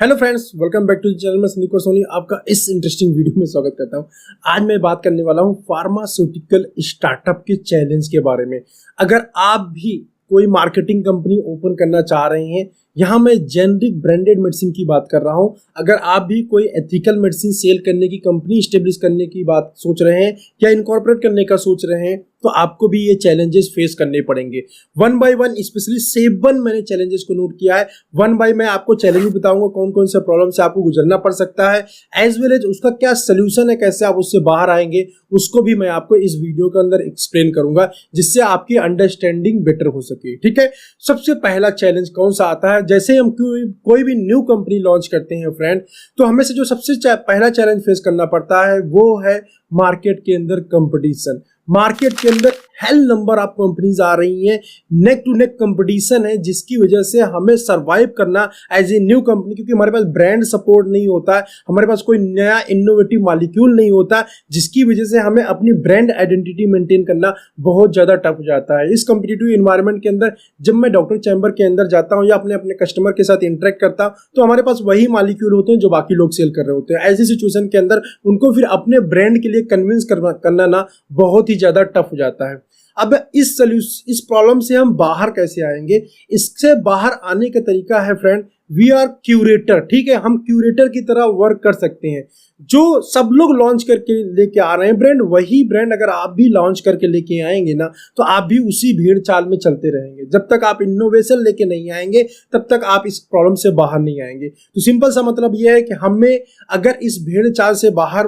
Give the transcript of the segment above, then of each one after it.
Hello friends, welcome back to the channel. मैं संदीप सोनी आपका इस इंटरेस्टिंग वीडियो में स्वागत करता हूं। आज मैं बात करने वाला हूं फार्मास्यूटिकल स्टार्टअप के चैलेंज के बारे में। अगर आप भी कोई मार्केटिंग कंपनी ओपन करना चाह रहे हैं, यहाँ मैं जेनरिक ब्रांडेड मेडिसिन की बात कर रहा हूँ। अगर आप भी कोई एथिकल मेडिसिन सेल करने की कंपनी स्टेब्लिश करने की बात सोच रहे हैं या इनकॉर्पोरेट करने का सोच रहे हैं, तो आपको भी ये चैलेंजेस फेस करने पड़ेंगे। वन बाय वन, स्पेशली 7 मैंने चैलेंजेस को नोट किया है। वन बाय मैं आपको चैलेंज बताऊंगा कौन कौन से प्रॉब्लम से आपको गुजरना पड़ सकता है, एज वेल एज उसका क्या सोल्यूशन है, कैसे आप उससे बाहर आएंगे, उसको भी मैं आपको इस वीडियो के अंदर एक्सप्लेन करूंगा, जिससे आपकी अंडरस्टैंडिंग बेटर हो सके। ठीक है, सबसे पहला चैलेंज कौन सा आता है? जैसे हम कोई भी न्यू कंपनी लॉन्च करते हैं फ्रेंड, तो हमें से जो सबसे पहला चैलेंज फेस करना पड़ता है वो है मार्केट के अंदर कंपटीशन। मार्केट के अंदर हेल नंबर ऑफ कंपनीज आ रही हैं, नेक टू नेक कंपटीशन है, जिसकी वजह से हमें सरवाइव करना एज ए न्यू कंपनी, क्योंकि हमारे पास ब्रांड सपोर्ट नहीं होता है, हमारे पास कोई नया इनोवेटिव मॉलिक्यूल नहीं होता, जिसकी वजह से हमें अपनी ब्रांड आइडेंटिटी मेंटेन करना बहुत ज्यादा टफ हो जाता है। इस कॉम्पिटिटिव इन्वायरमेंट के अंदर जब मैं डॉक्टर चैम्बर के अंदर जाता हूँ या अपने कस्टमर के साथ इंटरेक्ट करता हूँ, तो हमारे पास वही मॉलिक्यूल होते हैं जो बाकी लोग सेल कर रहे होते हैं। ऐसी सिचुएशन के अंदर उनको फिर अपने ब्रांड के लिए कन्विंस करना ना बहुत ही ज्यादा टफ हो जाता है। अब इस प्रॉब्लम से हम बाहर कैसे आएंगे? इससे बाहर आने का तरीका है फ्रेंड, वी आर क्यूरेटर। ठीक है, हम क्यूरेटर की तरह वर्क कर सकते हैं। जो सब लोग लॉन्च करके लेके आ रहे हैं ब्रांड, वही ब्रांड अगर आप भी लॉन्च करके लेके आएंगे ना, तो आप भी उसी भीड़ चाल में चलते रहेंगे। जब तक आप इनोवेशन लेके नहीं आएंगे, तब तक आप इस प्रॉब्लम से बाहर नहीं आएंगे। तो सिंपल सा मतलब यह है कि हमें अगर इस भीड़ चाल से बाहर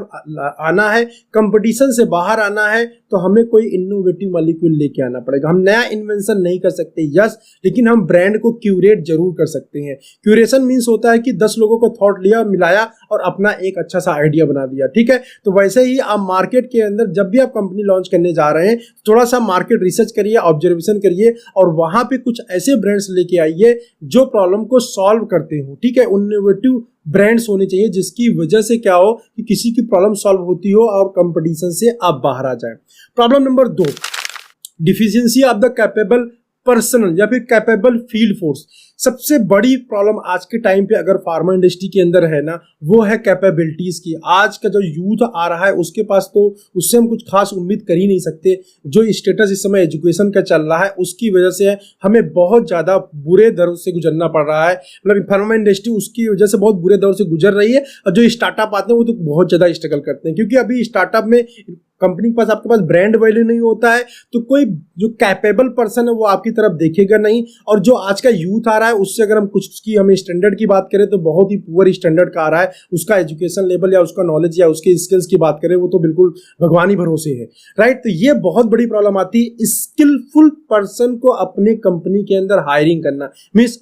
आना है, कंपटीशन से बाहर आना है, तो हमें कोई इनोवेटिव मॉलिक्यूल लेके आना पड़ेगा। हम नया इन्वेंशन नहीं कर सकते यस, लेकिन हम ब्रांड को क्यूरेट जरूर कर सकते हैं। क्यूरेशन मीन्स होता है कि 10 लोगों को थॉट लिया, मिलाया और अपना एक अच्छा सा आइडिया बना दिया। ठीक है, तो वैसे ही आप मार्केट के अंदर जब भी आप कंपनी लॉन्च करने जा रहे हैं, थोड़ा सा मार्केट रिसर्च करिए, ऑब्जर्वेशन करिए और वहां पे कुछ ऐसे ब्रांड्स लेके आइए जो प्रॉब्लम को सॉल्व करते हो। ठीक है, इनोवेटिव ब्रांड्स होने चाहिए, जिसकी वजह से क्या हो कि किसी की प्रॉब्लम सॉल्व होती हो और कंपटीशन से आप बाहर आ जाए। Problem number 2, deficiency of the capable personal या फिर कैपेबल फील्ड फोर्स। सबसे बड़ी प्रॉब्लम आज के टाइम पे अगर फार्मा इंडस्ट्री के अंदर है ना, वो है कैपेबिलिटीज की। आज का जो यूथ आ रहा है उसके पास तो उससे हम कुछ खास उम्मीद कर ही नहीं सकते। जो स्टेटस इस समय एजुकेशन का चल रहा है, उसकी वजह से हमें बहुत ज्यादा बुरे दौर से गुजरना पड़ रहा है। मतलब फार्मा इंडस्ट्री उसकी वजह से बहुत बुरे दौर से गुजर रही है, और जो स्टार्टअप आते हैं वो तो बहुत ज्यादा स्ट्रगल करते हैं, क्योंकि अभी स्टार्टअप में कंपनी के पास आपके पास ब्रांड वैल्यू नहीं होता है, तो कोई जो कैपेबल पर्सन है वो आपकी तरफ देखेगा नहीं। और जो आज का यूथ आ रहा है, उससे अगर हम कुछ की हमें स्टैंडर्ड की बात करें तो बहुत ही पुअर स्टैंडर्ड का आ रहा है। उसका एजुकेशन लेवल या उसका नॉलेज या उसके स्किल्स की बात करें, वो तो बिल्कुल भगवान ही भरोसे है। राइट, तो ये बहुत बड़ी प्रॉब्लम आती है। स्किलफुल पर्सन को अपने कंपनी के अंदर हायरिंग करना मीन्स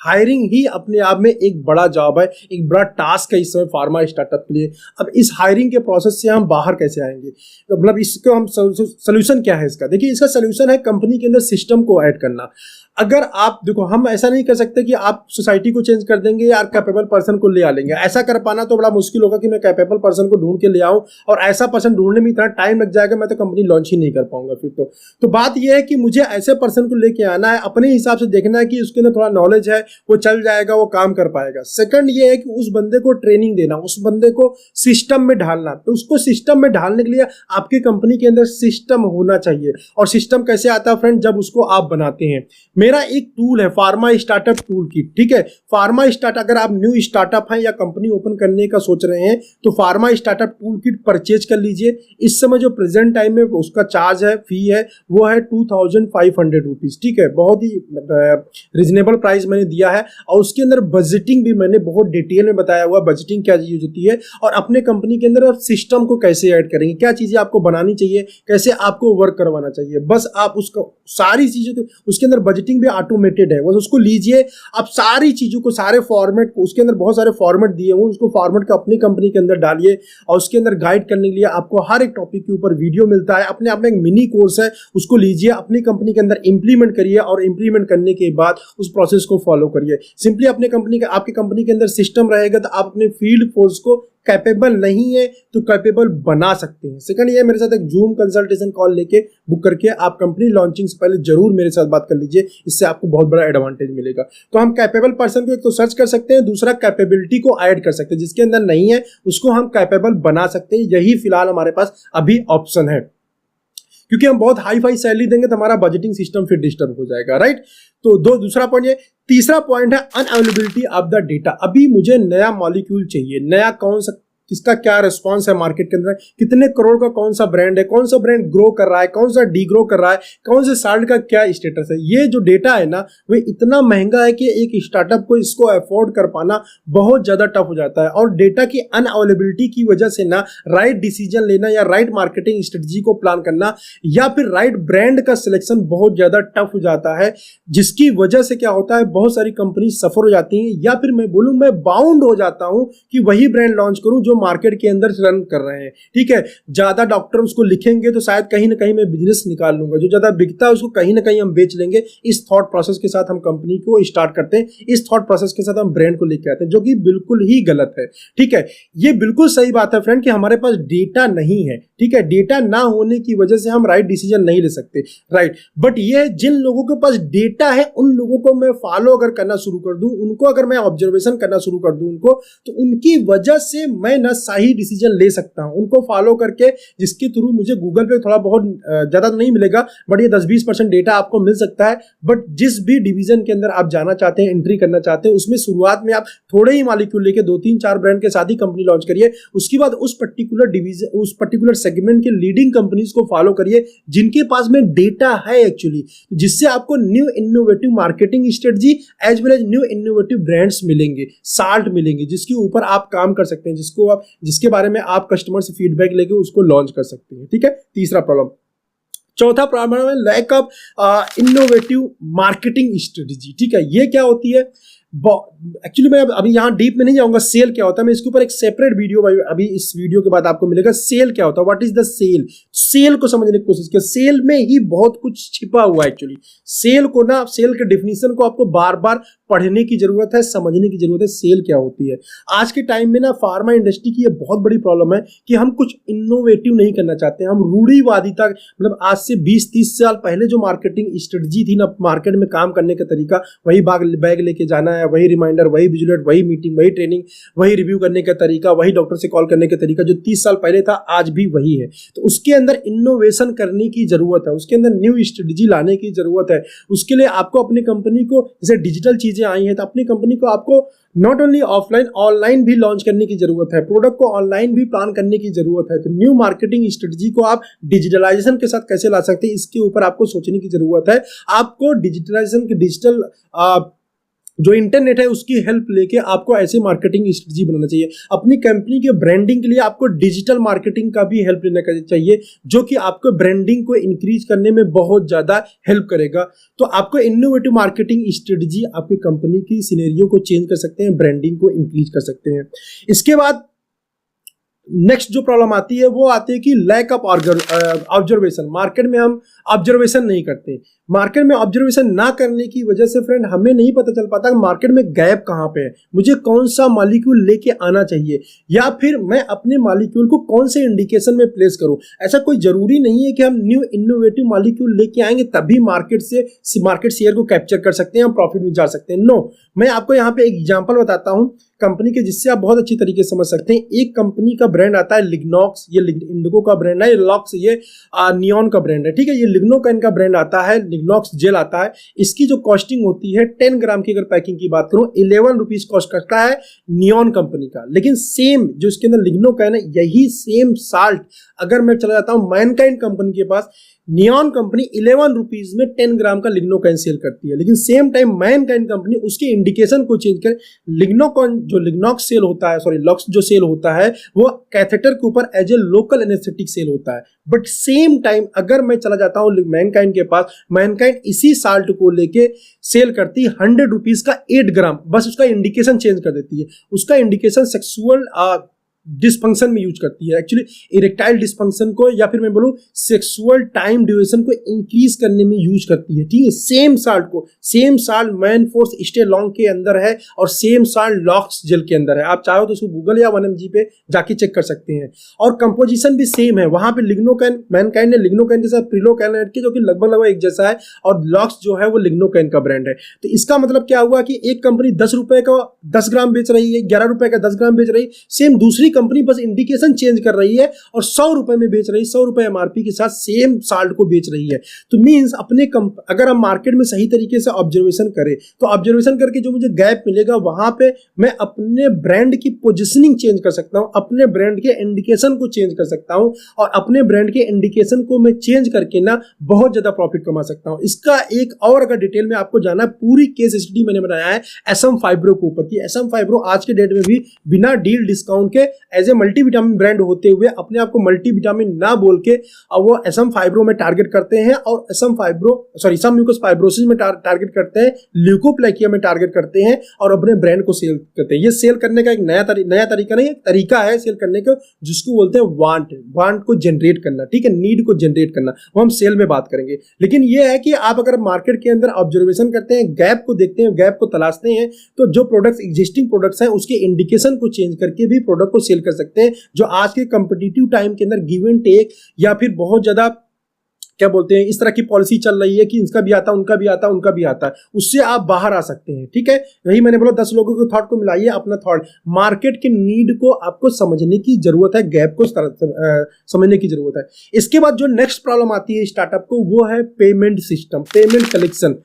हायरिंग ही अपने आप में एक बड़ा जॉब है, एक बड़ा टास्क है इस समय फार्मा स्टार्टअप के लिए। अब इस हायरिंग के प्रोसेस से हम बाहर कैसे आएंगे? तो मतलब इसको हम सोल्यूशन क्या है इसका? देखिए, इसका सोल्यूशन है कंपनी के अंदर सिस्टम को ऐड करना। अगर आप देखो, हम ऐसा नहीं कर सकते कि आप सोसाइटी को चेंज कर देंगे या कैपेबल पर्सन को ले आ लेंगे। ऐसा कर पाना तो बड़ा मुश्किल होगा कि मैं कैपेबल पर्सन को ढूंढ के ले आऊं, और ऐसा पर्सन ढूंढने में इतना टाइम लग जाएगा, मैं तो कंपनी लॉन्च ही नहीं कर पाऊंगा फिर तो बात यह है कि मुझे ऐसे पर्सन को लेके आना है, अपने हिसाब से देखना है कि उसके अंदर थोड़ा नॉलेज है, वो चल जाएगा, वो काम कर पाएगा। सेकंड ये है कि उस बंदे को ट्रेनिंग देना, उस बंदे को सिस्टम में ढालना। तो उसको सिस्टम में ढालने के लिए आपकी कंपनी के अंदर सिस्टम होना चाहिए। और सिस्टम कैसे आता है फ्रेंड? जब उसको आप बनाते हैं। मेरा एक टूल है फार्मा स्टार्टअप टूल किट। ठीक है, फार्मा स्टार्ट अगर आप न्यू स्टार्टअप हैं या कंपनी ओपन करने का सोच रहे हैं, तो pharma startup tool kit purchase कर लीजिए। इस समय जो प्रेजेंट टाइम में उसका चार्ज है, फी है, वो है 2500 रुपीज। ठीक है, बहुत ही रिजनेबल प्राइस मैंने दिया है, और उसके अंदर बजटिंग भी मैंने बहुत डिटेल में बताया हुआ, बजटिंग क्या यूज होती है और अपने कंपनी के अंदर आप सिस्टम को कैसे ऐड करेंगे, क्या चीजें आपको बनानी चाहिए, कैसे आपको वर्क करवाना चाहिए। बस आप उसको सारी चीजें, उसके अंदर बजटिंग भी ऑटोमेटेड है, बस उसको लीजिए आप, सारी चीजों को, सारे फॉर्मेट को, उसके अंदर बहुत सारे फॉर्मेट दिए हुए, उसको फॉर्मेट को अपनी कंपनी के अंदर डालिए, और उसके अंदर गाइड करने के लिए आपको हर एक टॉपिक के ऊपर वीडियो मिलता है। अपने आप में एक मिनी कोर्स है, उसको लीजिए, अपनी कंपनी के अंदर इंप्लीमेंट करिए, और इंप्लीमेंट करने के बाद उस प्रोसेस को फॉलो करिए। सिंपली अपने कंपनी का, आपकी कंपनी के अंदर सिस्टम रहेगा, तो आप अपने फील्ड फोर्स को कैपेबल नहीं है तो कैपेबल बना सकते हैं। सेकंड ये मेरे साथ एक जूम कंसल्टेशन कॉल लेके बुक करके आप कंपनी लॉन्चिंग से पहले जरूर मेरे साथ बात कर लीजिए, इससे आपको बहुत बड़ा एडवांटेज मिलेगा। तो हम कैपेबल पर्सन को एक तो सर्च कर सकते हैं, दूसरा कैपेबिलिटी को ऐड कर सकते हैं, जिसके अंदर नहीं है उसको हम कैपेबल बना सकते हैं। यही फिलहाल हमारे पास अभी ऑप्शन है, क्योंकि हम बहुत हाई फाई सैलरी देंगे तो हमारा बजटिंग सिस्टम फिर डिस्टर्ब हो जाएगा, राइट। तो दूसरा पॉइंट है। तीसरा पॉइंट है अनअवेलेबिलिटी ऑफ द डेटा। अभी मुझे नया मॉलिक्यूल चाहिए, नया कौन सा, किसका क्या रिस्पांस है मार्केट के अंदर, कितने करोड़ का कौन सा ब्रांड है, कौन सा ब्रांड ग्रो कर रहा है, कौन सा डी ग्रो कर रहा है, कौन से साल्ट का क्या स्टेटस है। ये जो डेटा है ना वो इतना महंगा है कि एक स्टार्टअप को इसको अफोर्ड कर पाना बहुत ज्यादा टफ हो जाता है। और डेटा की अनअवेलेबिलिटी की वजह से ना राइट डिसीजन लेना या राइट मार्केटिंग स्ट्रेटजी को प्लान करना या फिर राइट ब्रांड का सिलेक्शन बहुत ज्यादा टफ हो जाता है, जिसकी वजह से क्या होता है बहुत सारी कंपनी सफर हो जाती हैं, या फिर मैं बोलूं मैं बाउंड हो जाता हूं कि वही ब्रांड लॉन्च करूं जो मार्केट के अंदर रन कर रहे हैं। ठीक है, ज्यादा डॉक्टर उसको लिखेंगे तो शायद कहीं ना कहीं मैं बिजनेस निकाल लूंगा, जो ज्यादा बिकता है उसको कहीं ना कहीं हम बेच लेंगे। इस थॉट प्रोसेस के साथ हम कंपनी को स्टार्ट करते हैं, इस थॉट प्रोसेस के साथ हम ब्रांड को लेके आते हैं, जो कि बिल्कुल ही गलत है। ठीक है, ये बिल्कुल सही बात है फ्रेंड कि हमारे पास डेटा नहीं है। ठीक है, डेटा ना होने की वजह से हम राइट डिसीजन नहीं ले सकते, राइट। बट ये जिन लोगों के पास डेटा है उन लोगों को मैं फॉलो अगर करना शुरू कर दूं, उनको अगर मैं ऑब्जर्वेशन करना शुरू कर दूं उनको, तो उनकी वजह से मैं ना सही डिसीजन ले सकता हूं, उनको फॉलो करके, जिसके थ्रू मुझे गूगल पे थोड़ा बहुत ज्यादा तो नहीं मिलेगा बट ये 10-20% डेटा आपको मिल सकता है। बट जिस भी डिवीजन के अंदर आप जाना चाहते हैं, एंट्री करना चाहते हैं, उसमें शुरुआत में आप थोड़े ही मॉलिक्यूल लेके 2-3-4 ब्रांड के साथ ही कंपनी लॉन्च करिए। उसके बाद उस पर्टिकुलर डिवीजन, उस पर्टिकुलर सेगमेंट के लीडिंग कंपनीज को फॉलो करिए जिनके पास में डेटा है एक्चुअली, जिससे आपको new innovative marketing strategy as well as new innovative brands मिलेंगे, साल्ट मिलेंगे, जिसके ऊपर आप काम कर सकते हैं, जिसके बारे में आप कस्टमर से फीडबैक लेके उसको लॉन्च कर सकते हैं। ठीक है, तीसरा प्रॉब्लम। चौथा प्रॉब्लम है lack of innovative marketing strategy. ठीक है, ये क्या होती है एक्चुअली मैं अभी यहाँ डीप में नहीं जाऊंगा। सेल क्या होता है, मैं इसके ऊपर एक सेपरेट वीडियो अभी इस वीडियो के बाद आपको मिलेगा। सेल क्या होता है, what is the cell, cell को समझने की कोशिश किया। सेल में ही बहुत कुछ छिपा हुआ है एक्चुअली। सेल को ना, सेल के डेफिनेशन को आपको बार बार पढ़ने की जरूरत है, समझने की जरूरत है सेल क्या होती है। आज के टाइम में ना फार्मा इंडस्ट्री की ये बहुत बड़ी प्रॉब्लम है कि हम कुछ इनोवेटिव नहीं करना चाहते, हम रूढ़िवादिता, मतलब आज से 20-30 साल पहले जो मार्केटिंग स्ट्रेटजी थी ना, मार्केट में काम करने का तरीका, वही बैग लेके जाना है, वही रिमाइंडर, वही विजिलेट, वही मीटिंग, वही ट्रेनिंग, वही रिव्यू करने का तरीका, वही डॉक्टर से कॉल करने का तरीका जो 30 साल पहले था आज भी वही है। तो उसके अंदर इनोवेशन करने की जरूरत है, उसके अंदर न्यू स्ट्रेटजी लाने की जरूरत है। उसके लिए आपको अपनी कंपनी को, जैसे डिजिटल चीजें आई हैं तो अपनी कंपनी को आपको नॉट ओनली ऑफलाइन, ऑनलाइन भी लॉन्च करने की जरूरत है, प्रोडक्ट को ऑनलाइन भी प्लान करने की जरूरत है। तो न्यू मार्केटिंग स्ट्रेटजी को आप डिजिटलाइजेशन के साथ कैसे ला सकते हैं, इसके ऊपर आपको सोचने की जरूरत है। आपको डिजिटलाइजेशन के डिजिटल जो इंटरनेट है उसकी हेल्प लेके आपको ऐसे मार्केटिंग स्ट्रेटजी बनाना चाहिए। अपनी कंपनी के ब्रांडिंग के लिए आपको डिजिटल मार्केटिंग का भी हेल्प लेना चाहिए, जो कि आपको ब्रांडिंग को इंक्रीज करने में बहुत ज्यादा हेल्प करेगा। तो आपको इनोवेटिव मार्केटिंग स्ट्रेटजी आपकी कंपनी की सिनेरियो को चेंज कर सकते हैं, ब्रांडिंग को इंक्रीज कर सकते हैं। इसके बाद नेक्स्ट जो प्रॉब्लम आती है वो आती है कि लैक ऑफ ऑब्जर्वेशन। मार्केट में हम ऑब्जर्वेशन नहीं करते, मार्केट में ऑब्जर्वेशन ना करने की वजह से फ्रेंड हमें नहीं पता चल पाता कि मार्केट में गैप कहाँ पे है, मुझे कौन सा मॉलिक्यूल लेके आना चाहिए, या फिर मैं अपने मॉलिक्यूल को कौन से इंडिकेशन में प्लेस करूं। ऐसा कोई जरूरी नहीं है कि हम न्यू इनोवेटिव मॉलिक्यूल लेके आएंगे तभी मार्केट शेयर को कैप्चर कर सकते हैं, हम प्रॉफिट में जा सकते हैं। नो, मैं आपको यहाँ पे एक एग्जांपल बताता हूं कंपनी के, जिससे आप बहुत अच्छी तरीके से समझ सकते हैं। एक कंपनी का ब्रांड आता है लिग्नॉक्स, ये इंडिगो का ब्रांड है, लॉक्स ये नियॉन का ब्रांड है। ठीक है, ये लिग्नोकैन का ब्रांड आता है, लिग्नॉक्स जेल आता है। इसकी जो कॉस्टिंग होती है 10 ग्राम की अगर पैकिंग की बात करूं 11 रुपीज कॉस्ट करता है नियॉन कंपनी का। लेकिन सेम जो इसके अंदर लिग्नोकैन है, यही सेम साल्ट अगर मैं चला जाता हूं मैनकाइंड कंपनी के पास, नियॉन कंपनी 11 रुपीज में 10 ग्राम का लिग्नोकैन सेल करती है। लेकिन सेम टाइम मैनकाइंड कंपनी उसके इंडिकेशन को चेंज कर लिग्नोकॉन जो लिग्नॉक्स सेल होता है, सॉरी लॉक्स जो सेल होता है वो कैथेटर के ऊपर as a local anaesthetic cell होता है। बट सेम टाइम अगर मैं चला जाता हूं मैनकाइंड के पास, मैनकाइंड इसी साल्ट को लेके सेल करती है 100 रुपीज का 8 ग्राम, बस उसका इंडिकेशन चेंज कर देती है। उसका इंडिकेशन सेक्सुअल डिस्फंक्शन में यूज करती है, एक्चुअली इरेक्टाइल डिस्फंक्शन को या फिर मैं बोलूं सेक्सुअल टाइम ड्यूरेशन को इंक्रीज करने में यूज करती है। ठीक है, same salt man force stay long के अंदर है और सेम साल्ट लॉक्स जेल के अंदर है। आप चाहो तो उसको गूगल या 1mg पे जाके चेक कर सकते हैं। और कंपोजिशन भी सेम है, वहां पे लिग्नोकैन, मैनकाइंड ने लिग्नोकैन के साथ प्रिलोकैन ऐड किया जो कि लगभग एक जैसा है, और लॉक्स जो है वो लिग्नोकैन का ब्रांड है। तो इसका मतलब क्या हुआ कि एक कंपनी 10 रुपए का 10 ग्राम बेच रही है, 11 रुपए का 10 ग्राम बेच रही है, सेम दूसरी कंपनी बस इंडिकेशन चेंज कर रही है और 100 रुपए में बेच रही है, 100 रुपए एमआरपी के साथ सेम साल्ट को बेच रही है। तो मींस अगर हम मार्केट में सही तरीके से ऑब्जर्वेशन करें तो ऑब्जर्वेशन करके जो मुझे गैप मिलेगा वहां पे मैं अपने ब्रांड की पोजीशनिंग चेंज कर सकता हूं, अपने ब्रांड के इंडिकेशन को चेंज कर सकता हूं और अपने ब्रांड के इंडिकेशन को मैं चेंज करके ना बहुत ज्यादा प्रॉफिट कमा सकता हूं। इसका एक और अगर डिटेल में आपको जाना, पूरी केस स्टडी मैंने बनाया है एसएम फाइब्रो के ऊपर कि एसएम फाइब्रो आज के डेट में भी बिना डील डिस्काउंट के एज ए मल्टीविटामिन ब्रांड होते हुए अपने आप को मल्टीविटामिन ना बोल के अब वो एसएम फाइब्रो में टारगेट करते हैं और एसएम म्यूकस फाइब्रोसिस में टारगेट करते हैं, ल्यूकोप्लाकिया में टारगेट करते हैं और अपने ब्रांड को सेल करते हैं। ये सेल करने का एक नया तरीका नहीं, एक तरीका है सेल करने का जिसको बोलते हैं वांट को जनरेट करना। ठीक है, नीड को जनरेट करना, वो हम सेल में बात करेंगे। लेकिन ये है कि आप अगर मार्केट के अंदर ऑब्जर्वेशन करते हैं, गैप को देखते हैं, गैप को तलाशते हैं, तो जो प्रोडक्ट्स एग्जिस्टिंग प्रोडक्ट्स हैं उसके इंडिकेशन को चेंज करके भी प्रोडक्ट को सेल कर सकते हैं, जो आज के कंपिटिटिव टाइम के अंदर गिव एंड टेक या फिर बहुत ज्यादा क्या बोलते हैं इस तरह की पॉलिसी चल रही है कि इनका भी आता, उनका भी आता, उनका भी आता है, उससे आप बाहर आ सकते हैं। ठीक है, वही मैंने बोला 10 लोगों के थॉट को मिलाइए, अपना थॉट, मार्केट के नीड को आपको समझने की जरूरत है, गैप को समझने की जरूरत है। इसके बाद जो नेक्स्ट प्रॉब्लम आती है स्टार्टअप को वो है पेमेंट सिस्टम, पेमेंट कलेक्शन।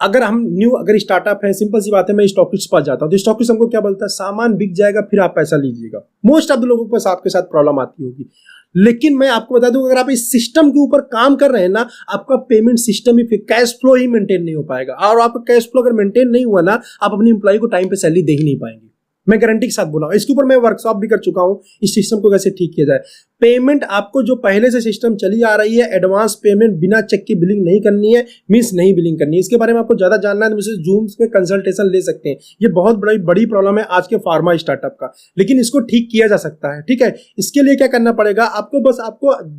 अगर स्टार्टअप है, सिंपल सी बात है, मैं स्टॉकिस्ट के पास जाता हूं तो स्टॉकिस्ट हमको क्या बोलता है, सामान बिक जाएगा फिर आप पैसा लीजिएगा। मोस्ट ऑफ द लोगों के पास आपके साथ प्रॉब्लम आती होगी। लेकिन मैं आपको बता दूं, अगर आप इस सिस्टम के ऊपर काम कर रहे हैं ना, आपका पेमेंट सिस्टम ही, फिर कैश फ्लो ही मेंटेन नहीं हो पाएगा। और आपका कैश फ्लो अगर मेंटेन नहीं हुआ ना, आप अपनी एम्प्लॉय को टाइम पे सैलरी दे ही नहीं पाएंगे। मैं गारंटी के साथ बोला हूं, इसके ऊपर मैं वर्कशॉप भी कर चुका हूं, इस सिस्टम को कैसे ठीक किया जाए। पेमेंट आपको जो पहले से सिस्टम चली आ रही है, एडवांस पेमेंट बिना चेक की बिलिंग नहीं करनी है, मींस नहीं बिलिंग करनी है। इसके बारे में आपको ज्यादा जानना है तो मुझसे जूम पे कंसल्टेशन ले सकते हैं। ये बहुत बड़ी प्रॉब्लम है आज के फार्मा स्टार्टअप का, लेकिन इसको ठीक किया जा सकता है। ठीक है, इसके लिए क्या करना पड़ेगा आपको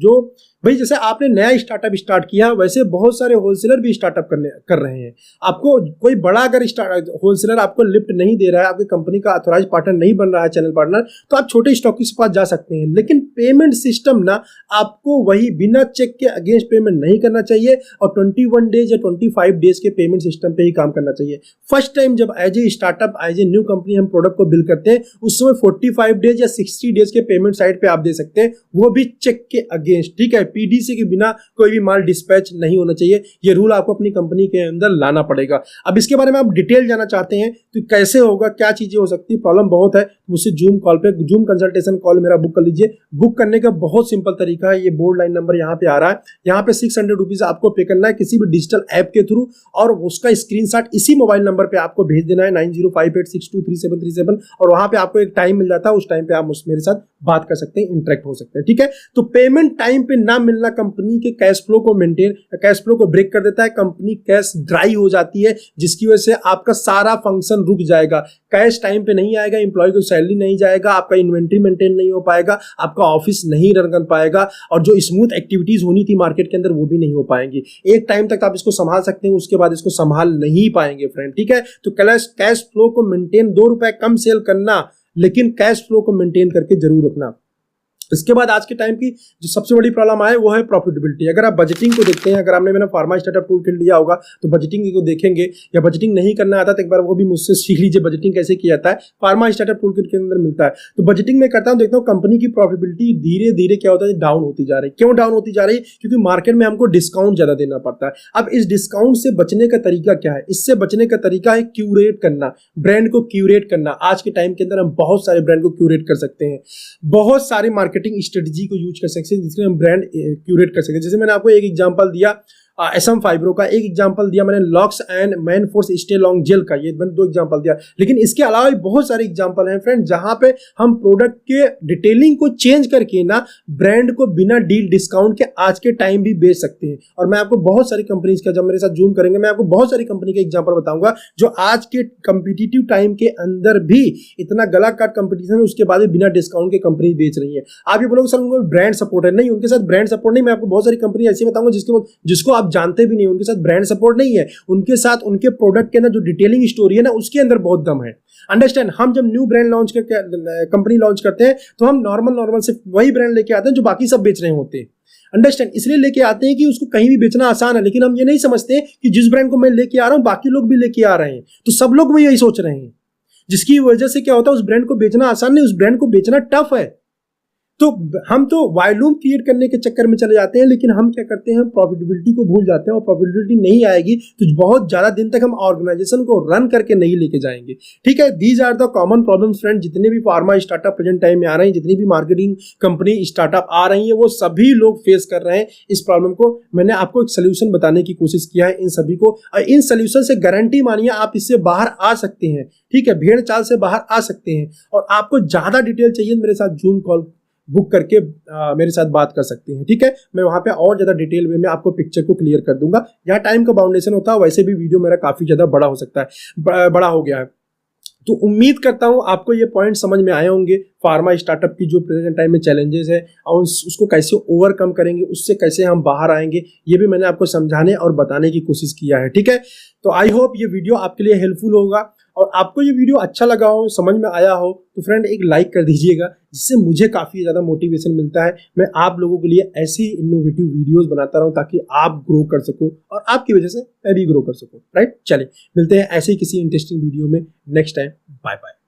जो भाई, जैसे आपने नया स्टार्टअप स्टार्ट किया वैसे बहुत सारे होलसेलर भी स्टार्टअप कर रहे हैं। आपको कोई बड़ा अगर होलसेलर आपको लिफ्ट नहीं दे रहा है, आपकी कंपनी का ऑथराइज पार्टनर नहीं बन रहा है, चैनल पार्टनर, तो आप छोटे स्टॉकिस्ट के पास जा सकते हैं। लेकिन पेमेंट सिस्टम ना आपको वही बिना चेक के अगेंस्ट पेमेंट नहीं करना चाहिए और 21 डेज या 25 डेज के पेमेंट सिस्टम पे ही काम करना चाहिए। फर्स्ट टाइम जब as a startup, as a new company हम प्रोडक्ट को बिल करते हैं, उस समय 45 डेज या 60 डेज के पेमेंट साइड पे आप दे सकते हैं, वो भी चेक के अगेंस्ट। ठीक है, पीडीसी के बिना कोई भी माल डिस्पैच नहीं होना चाहिए। ये रूल आपको अपनी कंपनी के अंदर लाना पड़ेगा। अब इसके बारे में आप डिटेल जाना चाहते हैं तो कैसे होगा, क्या चीजें हो सकती है, प्रॉब्लम बहुत है, मुझसे जूम कंसल्टेशन कॉल मेरा बुक कर लीजिए। बुक करने का बहुत सिंपल तरीका है, ये बोर्ड लाइन नंबर यहाँ पे आ रहा है, यहाँ पे 600 रुपीज आपको पे करना है किसी भी डिजिटल ऐप के थ्रू और उसका स्क्रीनशॉट इसी मोबाइल नंबर पे आपको भेज देना है 9058623737 और वहां पे आपको एक टाइम मिल जाता है, उस टाइम पे आप मेरे साथ बात कर सकते हैं, इंटरेक्ट हो सकते हैं। ठीक है, तो पेमेंट टाइम पे ना मिलना कंपनी के कैश फ्लो को ब्रेक कर देता है, कंपनी कैश ड्राई हो जाती है, जिसकी वजह से आपका सारा फंक्शन रुक जाएगा, कैश टाइम पे नहीं आएगा, एम्प्लॉय को सैलरी नहीं जाएगा, आपका इन्वेंट्री मेंटेन नहीं हो पाएगा, आपका ऑफिस नहीं रन कर पाएगा और जो स्मूथ एक्टिविटीज होनी थी मार्केट के अंदर वो भी नहीं हो पाएंगी। एक टाइम तक आप इसको संभाल सकते हैं, उसके बाद इसको संभाल नहीं पाएंगे फ्रेंड। ठीक है, तो कैश फ्लो को मेंटेन, 2 रुपए कम सेल करना लेकिन कैश फ्लो को मेंटेन करके जरूर रखना। इसके बाद आज के टाइम की जो सबसे बड़ी प्रॉब्लम आए वो है प्रॉफिटेबिलिटी। अगर आप बजटिंग को देखते हैं, अगर आपने मैंने फार्मा स्टार्टअप टूल किट लिया होगा तो बजटिंग को देखेंगे, या बजटिंग नहीं करना आता तो एक बार वो भी मुझसे सीख लीजिए, बजटिंग कैसे किया जाता है, फार्मा स्टार्टअप टूल किट के अंदर मिलता है। तो बजटिंग में करता हूँ, देखता हूँ कंपनी की प्रॉफिटेबिलिटी धीरे धीरे क्या होता है, डाउन होती जा रही है। क्यों डाउन होती जा रही है? क्योंकि मार्केट में हमको डिस्काउंट ज्यादा देना पड़ता है। अब इस डिस्काउंट से बचने का तरीका क्या है? इससे बचने का तरीका है क्यूरेट करना, ब्रांड को क्यूरेट करना। आज के टाइम के अंदर हम बहुत सारे ब्रांड को क्यूरेट कर सकते हैं, बहुत सारी मार्केटिंग स्ट्रेटजी को यूज कर सकते हैं जिससे हम ब्रांड क्यूरेट कर सकते हैं। जैसे मैंने आपको एक एग्जांपल दिया, एसएम फाइब्रो का, एक एग्जांपल दिया मैंने Lux and Manforce Staylong gel का, ये मैंने 2 एग्जांपल दिया। लेकिन इसके अलावा भी बहुत सारे एग्जांपल हैं फ्रेंड, जहां पे हम प्रोडक्ट के डिटेलिंग को चेंज करके ना ब्रांड को बिना डील डिस्काउंट के आज के टाइम भी बेच सकते हैं। और मैं आपको बहुत सारी कंपनीज का, जब मेरे साथ जूम करेंगे मैं आपको बहुत सारी कंपनी के एग्जांपल बताऊंगा जो आज के कॉम्पिटिटिव टाइम के अंदर भी इतना गला काट कंपटीशन है, उसके बाद भी बिना डिस्काउंट के कंपनी बेच रही है। आप ये बोलोगे सर उनको ब्रांड सपोर्ट है, नहीं, उनके साथ ब्रांड सपोर्ट नहीं। मैं आपको बहुत सारी कंपनी ऐसी बताऊंगा जिसको आप जानते भी नहीं, उनके साथ ब्रांड सपोर्ट नहीं है, उनके साथ उनके प्रोडक्ट के अंदर जो डिटेलिंग स्टोरी है ना उसके अंदर बहुत दम है। अंडरस्टैंड, हम जब न्यू ब्रांड लॉन्च करके कंपनी लॉन्च करते हैं तो हम नॉर्मल सिर्फ वही ब्रांड लेके आते हैं जो बाकी सब बेच रहे होते हैं। अंडरस्टैंड, इसलिए लेके आते हैं कि उसको कहीं भी बेचना आसान है, लेकिन हम ये नहीं समझते कि जिस ब्रांड को मैं लेके आ रहा हूं बाकी लोग भी लेके आ रहे हैं, तो सब लोग भी यही सोच रहे हैं, जिसकी वजह से क्या होता है उस ब्रांड को बेचना आसान नहीं, उस ब्रांड को बेचना टफ है। तो हम तो वॉल्यूम क्रिएट करने के चक्कर में चले जाते हैं, लेकिन हम क्या करते हैं, प्रॉफिटेबिलिटी को भूल जाते हैं, और प्रॉफिटेबिलिटी नहीं आएगी तो बहुत ज्यादा दिन तक हम ऑर्गेनाइजेशन को रन करके नहीं लेके जाएंगे। ठीक है, these are the common problems friend. जितने भी फार्मा स्टार्टअप प्रेजेंट टाइम में आ रहे हैं, जितनी भी मार्केटिंग कंपनी स्टार्टअप आ रही है, वो सभी लोग फेस कर रहे हैं इस प्रॉब्लम को। मैंने आपको एक सोल्यूशन बताने की कोशिश किया है इन सभी को, और इन सोल्यूशन से गारंटी मानिए आप इससे बाहर आ सकते हैं। ठीक है, भेड़ चाल से बाहर आ सकते हैं। और आपको ज्यादा डिटेल चाहिए मेरे साथ जूम कॉल बुक करके मेरे साथ बात कर सकते हैं। ठीक है, मैं वहां पे और ज्यादा डिटेल वे में आपको पिक्चर को क्लियर कर दूंगा। यहाँ टाइम का बाउंडेशन होता है, वैसे भी वीडियो मेरा काफी ज्यादा बड़ा हो सकता है, बड़ा हो गया है। तो उम्मीद करता हूं आपको ये पॉइंट समझ में आए होंगे। फार्मा स्टार्टअप की जो प्रेजेंट टाइम में चैलेंजेस है और उसको कैसे ओवरकम करेंगे, उससे कैसे हम बाहर आएंगे, ये भी मैंने आपको समझाने और बताने की कोशिश किया है। ठीक है, तो आई होप ये वीडियो आपके लिए हेल्पफुल होगा, और आपको ये वीडियो अच्छा लगा हो, समझ में आया हो, तो फ्रेंड एक लाइक कर दीजिएगा, जिससे मुझे काफ़ी ज़्यादा मोटिवेशन मिलता है। मैं आप लोगों के लिए ऐसी इनोवेटिव वीडियोस बनाता रहूं ताकि आप ग्रो कर सको और आपकी वजह से मैं भी ग्रो कर सकूं। राइट, चलिए मिलते हैं ऐसे ही किसी इंटरेस्टिंग वीडियो में नेक्स्ट टाइम। Bye bye.